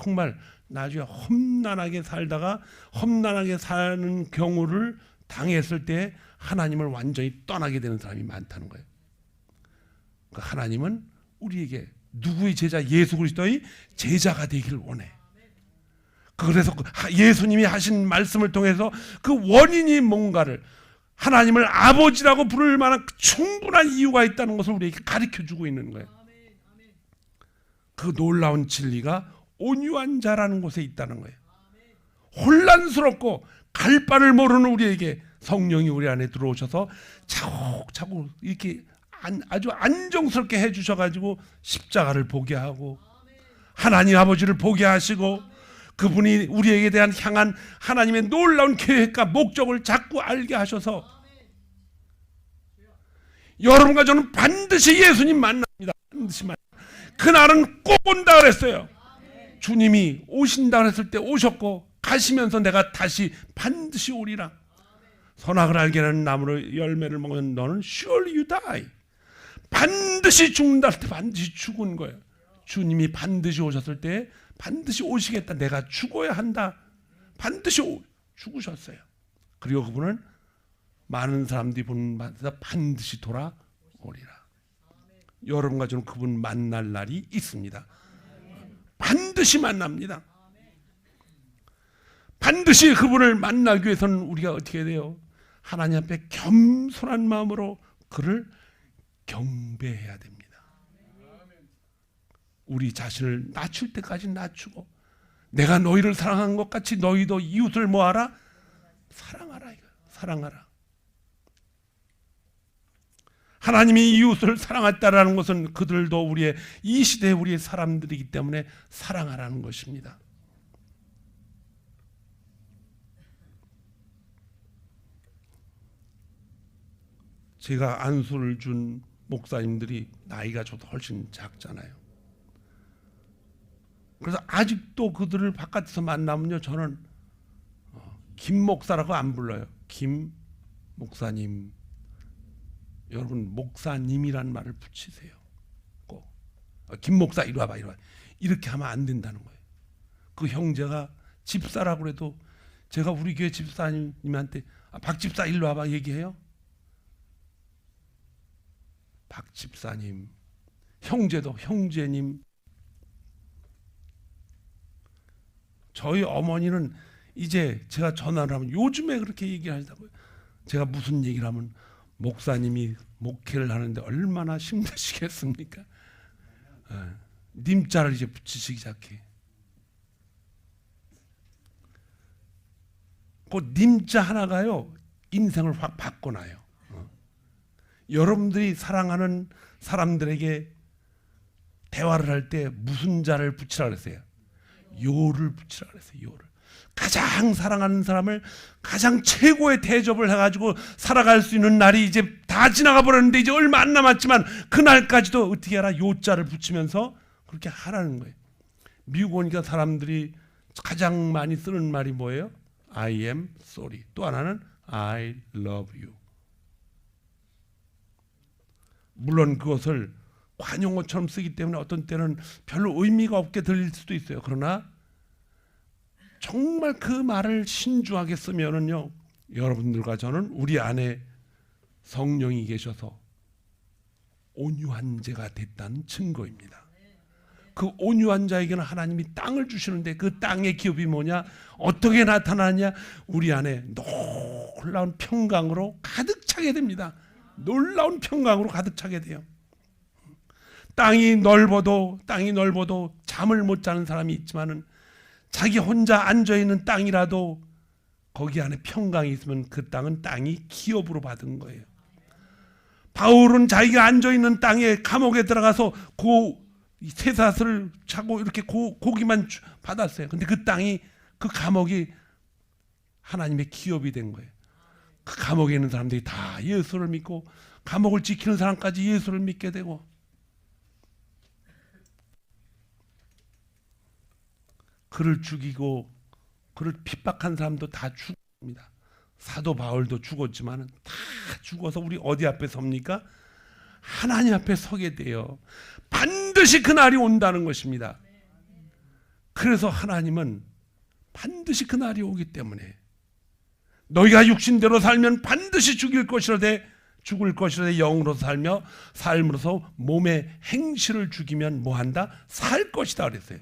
정말 나중에 험난하게 살다가 험난하게 사는 경우를 당했을 때 하나님을 완전히 떠나게 되는 사람이 많다는 거예요. 그러니까 하나님은 우리에게 누구의 제자? 예수 그리스도의 제자가 되기를 원해. 그래서 예수님이 하신 말씀을 통해서 그 원인이 뭔가를, 하나님을 아버지라고 부를 만한 충분한 이유가 있다는 것을 우리에게 가르쳐주고 있는 거예요. 그 놀라운 진리가 온유한 자라는 곳에 있다는 거예요. 혼란스럽고 갈 바를 모르는 우리에게 성령이 우리 안에 들어오셔서 차곡차곡 이렇게 아주 안정스럽게 해주셔가지고 십자가를 보게 하고 하나님 아버지를 보게 하시고 그분이 우리에게 대한 향한 하나님의 놀라운 계획과 목적을 자꾸 알게 하셔서 여러분과 저는 반드시 예수님 만납니다. 반드시 그날은 꼭 온다 그랬어요. 주님이 오신다 그랬을 때 오셨고 가시면서 내가 다시 반드시 오리라. 선악을 알게 하는 나무로 열매를 먹는 너는 surely you die. 반드시 죽는다 할 때 반드시 죽은 거예요. 주님이 반드시 오셨을 때 반드시 오시겠다. 내가 죽어야 한다. 반드시 죽으셨어요. 그리고 그분은 많은 사람들이 보는 데서 반드시 돌아오리라. 여러분과 저는 그분 만날 날이 있습니다. 반드시 만납니다. 반드시 그분을 만나기 위해서는 우리가 어떻게 돼요? 하나님 앞에 겸손한 마음으로 그를 경배해야 됩니다. 우리 자신을 낮출 때까지 낮추고 내가 너희를 사랑한 것 같이 너희도 이웃을 뭐하라? 사랑하라. 사랑하라. 하나님이 이웃을 사랑했다라는 것은 그들도 우리의 이 시대의 우리의 사람들이기 때문에 사랑하라는 것입니다. 제가 안수를 준 목사님들이 나이가 저도 훨씬 작잖아요. 그래서 아직도 그들을 바깥에서 만나면요, 저는 김 목사라고 안 불러요. 김 목사님. 여러분 목사님이라는 말을 붙이세요. 꼭 김 목사 이리 와봐, 이리 와. 이렇게 하면 안 된다는 거예요. 그 형제가 집사라고 그래도 제가 우리 교회 집사님한테 박 집사 일로 와봐 얘기해요. 박 집사님, 형제도 형제님. 저희 어머니는 이제 제가 전화를 하면 요즘에 그렇게 얘기하시다고요. 제가 무슨 얘기를 하면 목사님이 목회를 하는데 얼마나 힘드시겠습니까? 님자를 이제 붙이시기 시작해. 그 님자 하나가요 인생을 확 바꿔놔요. 여러분들이 사랑하는 사람들에게 대화를 할 때 무슨 자를 붙이라 그랬어요? 요를 붙이라 그랬어요. 요를. 가장 사랑하는 사람을 가장 최고의 대접을 해가지고 살아갈 수 있는 날이 이제 다 지나가 버렸는데 이제 얼마 안 남았지만 그날까지도 어떻게 하라? 요자를 붙이면서 그렇게 하라는 거예요. 미국 오니까 사람들이 가장 많이 쓰는 말이 뭐예요? I am sorry. 또 하나는 I love you. 물론 그것을 관용어처럼 쓰기 때문에 어떤 때는 별로 의미가 없게 들릴 수도 있어요. 그러나 정말 그 말을 신중하게 쓰면은요, 여러분들과 저는 우리 안에 성령이 계셔서 온유한 자가 됐다는 증거입니다. 그 온유한 자에게는 하나님이 땅을 주시는데 그 땅의 기업이 뭐냐? 어떻게 나타나냐? 우리 안에 놀라운 평강으로 가득 차게 됩니다. 놀라운 평강으로 가득 차게 돼요. 땅이 넓어도 잠을 못 자는 사람이 있지만은 자기 혼자 앉아 있는 땅이라도 거기 안에 평강이 있으면 그 땅은 땅이 기업으로 받은 거예요. 바울은 자기가 앉아 있는 땅에 감옥에 들어가서 쇠사슬을 차고 이렇게 고기만 받았어요. 근데 그 땅이 그 감옥이 하나님의 기업이 된 거예요. 그 감옥에 있는 사람들이 다 예수를 믿고 감옥을 지키는 사람까지 예수를 믿게 되고 그를 죽이고 그를 핍박한 사람도 다 죽습니다. 사도 바울도 죽었지만 다 죽어서 우리 어디 앞에 섭니까? 하나님 앞에 서게 돼요. 반드시 그날이 온다는 것입니다. 그래서 하나님은 반드시 그날이 오기 때문에 너희가 육신대로 살면 반드시 죽을 것이라되 영으로 살며 삶으로서 몸의 행실을 죽이면 뭐한다? 살 것이다 그랬어요.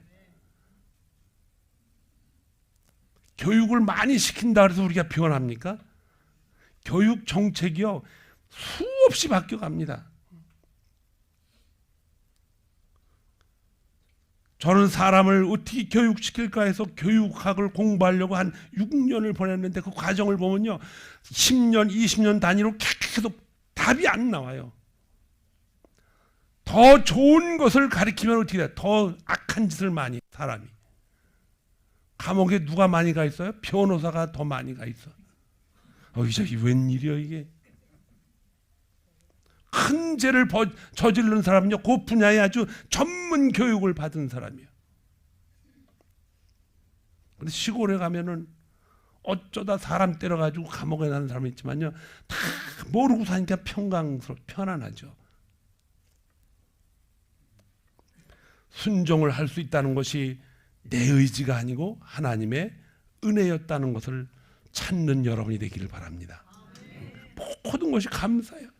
교육을 많이 시킨다 그래서 우리가 변합니까? 교육 정책이요 수없이 바뀌어갑니다. 저는 사람을 어떻게 교육시킬까 해서 교육학을 공부하려고 한 6년을 보냈는데 그 과정을 보면요, 10년, 20년 단위로 계속 답이 안 나와요. 더 좋은 것을 가르치면 어떻게 돼요? 더 악한 짓을 많이 해요, 사람이. 감옥에 누가 많이 가 있어요? 변호사가 더 많이 가 있어. 이게 웬일이야 이게. 큰 죄를 저지르는 사람은요, 그 분야에 아주 전문 교육을 받은 사람이에요. 근데 시골에 가면은 어쩌다 사람 때려가지고 감옥에 가는 사람이 있지만요, 다 모르고 사니까 편안하죠. 순종을 할 수 있다는 것이 내 의지가 아니고 하나님의 은혜였다는 것을 찾는 여러분이 되기를 바랍니다. 모든 것이 감사해요.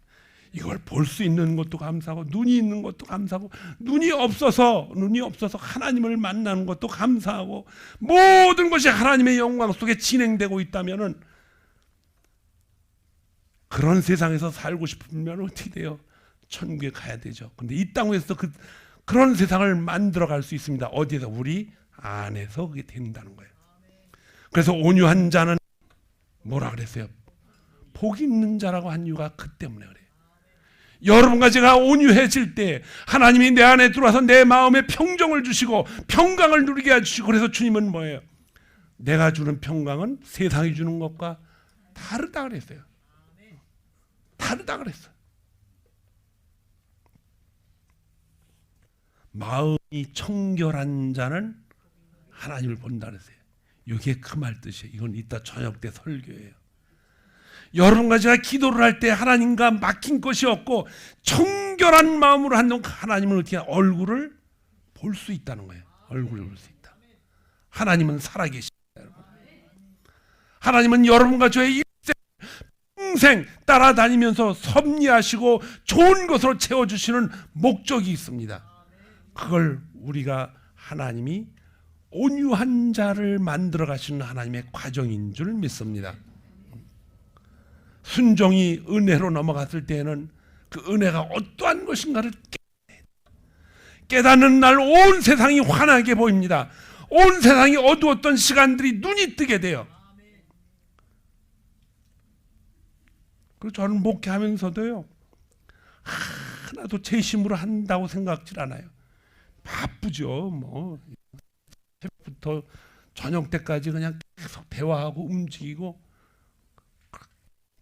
이걸 볼 수 있는 것도 감사하고, 눈이 있는 것도 감사하고, 눈이 없어서 하나님을 만나는 것도 감사하고, 모든 것이 하나님의 영광 속에 진행되고 있다면은, 그런 세상에서 살고 싶으면 어떻게 돼요? 천국에 가야 되죠. 근데 이 땅에서 그런 세상을 만들어갈 수 있습니다. 어디에서? 우리 안에서 그게 된다는 거예요. 그래서 온유한 자는 뭐라 그랬어요? 복 있는 자라고 한 이유가 그 때문에 그래요. 여러분과 제가 온유해질 때 하나님이 내 안에 들어와서 내 마음에 평정을 주시고 평강을 누리게 해주시고, 그래서 주님은 뭐예요? 내가 주는 평강은 세상이 주는 것과 다르다 그랬어요. 다르다 그랬어요. 마음이 청결한 자는 하나님을 본다 그랬어요. 이게 그 말 뜻이에요. 이건 이따 저녁 때 설교예요. 여러분과 제가 기도를 할 때 하나님과 막힌 것이 없고 청결한 마음으로 하는 하나님을 어떻게 얼굴을 볼 수 있다는 거예요. 얼굴을 볼 수 있다. 하나님은 살아계십니다, 여러분. 하나님은 여러분과 저의 일생 평생 따라다니면서 섭리하시고 좋은 것으로 채워주시는 목적이 있습니다. 그걸 우리가 하나님이 온유한 자를 만들어 가시는 하나님의 과정인 줄 믿습니다. 순종이 은혜로 넘어갔을 때에는 그 은혜가 어떠한 것인가를 깨닫는 날 온 세상이 환하게 보입니다. 온 세상이 어두웠던 시간들이 눈이 뜨게 돼요. 그리고 저는 목회하면서도요, 하나도 제 힘으로 한다고 생각질 않아요. 바쁘죠. 뭐 새벽부터 저녁 때까지 그냥 계속 대화하고 움직이고,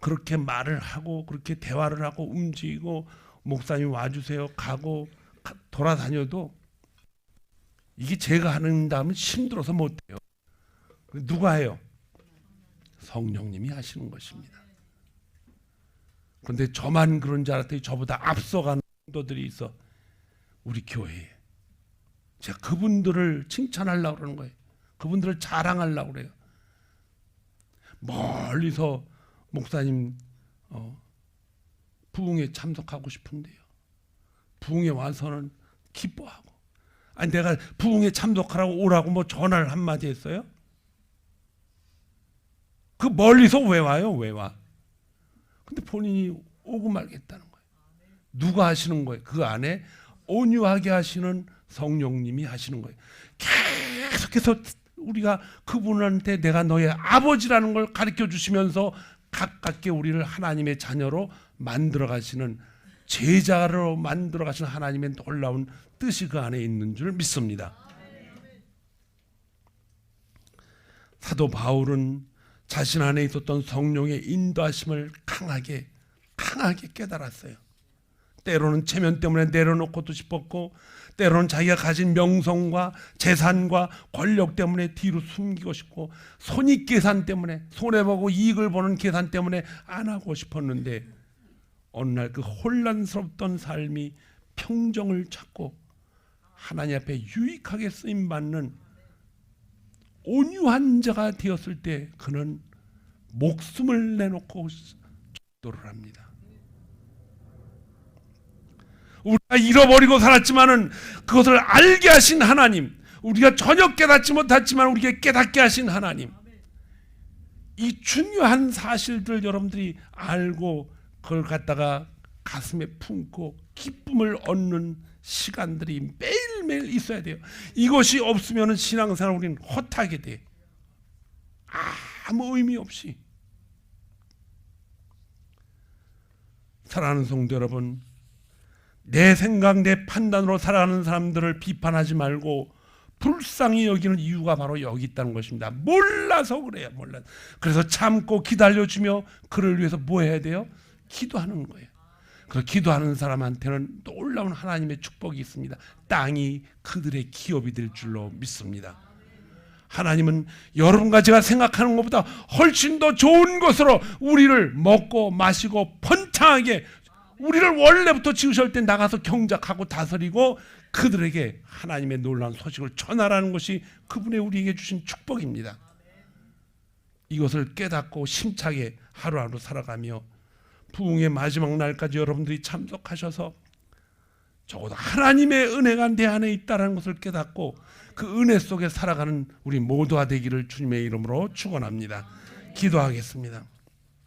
그렇게 말을 하고 그렇게 대화를 하고 움직이고, 목사님 와주세요 가고 돌아다녀도 이게 제가 한다면 힘들어서 못해요. 누가 해요? 성령님이 하시는 것입니다. 그런데 저만 그런 줄 알았더니 저보다 앞서가는 성도들이 있어. 우리 교회에. 제가 그분들을 칭찬하려고 그러는 거예요. 그분들을 자랑하려고 그래요. 멀리서 목사님 부흥에 참석하고 싶은데요, 부흥에 와서는 기뻐하고, 아니 내가 부흥에 참석하라고 오라고 뭐 전화를 한마디 했어요? 그 멀리서 왜 와요? 왜 와? 근데 본인이 오고 말겠다는 거예요. 누가 하시는 거예요? 그 안에 온유하게 하시는 성령님이 하시는 거예요. 계속해서 우리가 그분한테 내가 너의 아버지라는 걸 가르쳐 주시면서 가깝게 우리를 하나님의 자녀로 만들어 가시는, 제자로 만들어 가시는 하나님의 놀라운 뜻이 그 안에 있는 줄 믿습니다. 사도 바울은 자신 안에 있었던 성령의 인도하심을 강하게 깨달았어요. 때로는 체면 때문에 내려놓고도 싶었고, 때로는 자기가 가진 명성과 재산과 권력 때문에 뒤로 숨기고 싶고, 손익계산 때문에, 손해보고 이익을 보는 계산 때문에 안 하고 싶었는데, 어느 날 그 혼란스럽던 삶이 평정을 찾고 하나님 앞에 유익하게 쓰임받는 온유한 자가 되었을 때 그는 목숨을 내놓고 기도를 합니다. 우리가 잃어버리고 살았지만은 그것을 알게 하신 하나님, 우리가 전혀 깨닫지 못했지만 우리에게 깨닫게 하신 하나님, 이 중요한 사실들 여러분들이 알고 그걸 갖다가 가슴에 품고 기쁨을 얻는 시간들이 매일매일 있어야 돼요. 이것이 없으면 신앙생활 우리는 허하게 돼. 아무 의미 없이. 사랑하는 성도 여러분, 내 생각, 내 판단으로 살아가는 사람들을 비판하지 말고 불쌍히 여기는 이유가 바로 여기 있다는 것입니다. 몰라서 그래요. 몰라서. 그래서 참고 기다려주며 그를 위해서 뭐 해야 돼요? 기도하는 거예요. 그 기도하는 사람한테는 놀라운 하나님의 축복이 있습니다. 땅이 그들의 기업이 될 줄로 믿습니다. 하나님은 여러분과 제가 생각하는 것보다 훨씬 더 좋은 것으로 우리를 먹고 마시고 번창하게, 우리를 원래부터 지으실 때 나가서 경작하고 다스리고 그들에게 하나님의 놀라운 소식을 전하라는 것이 그분의 우리에게 주신 축복입니다. 이것을 깨닫고 심차게 하루하루 살아가며 부흥의 마지막 날까지 여러분들이 참석하셔서 적어도 하나님의 은혜가 내 안에 있다는 것을 깨닫고 그 은혜 속에 살아가는 우리 모두가 되기를 주님의 이름으로 축원합니다. 기도하겠습니다.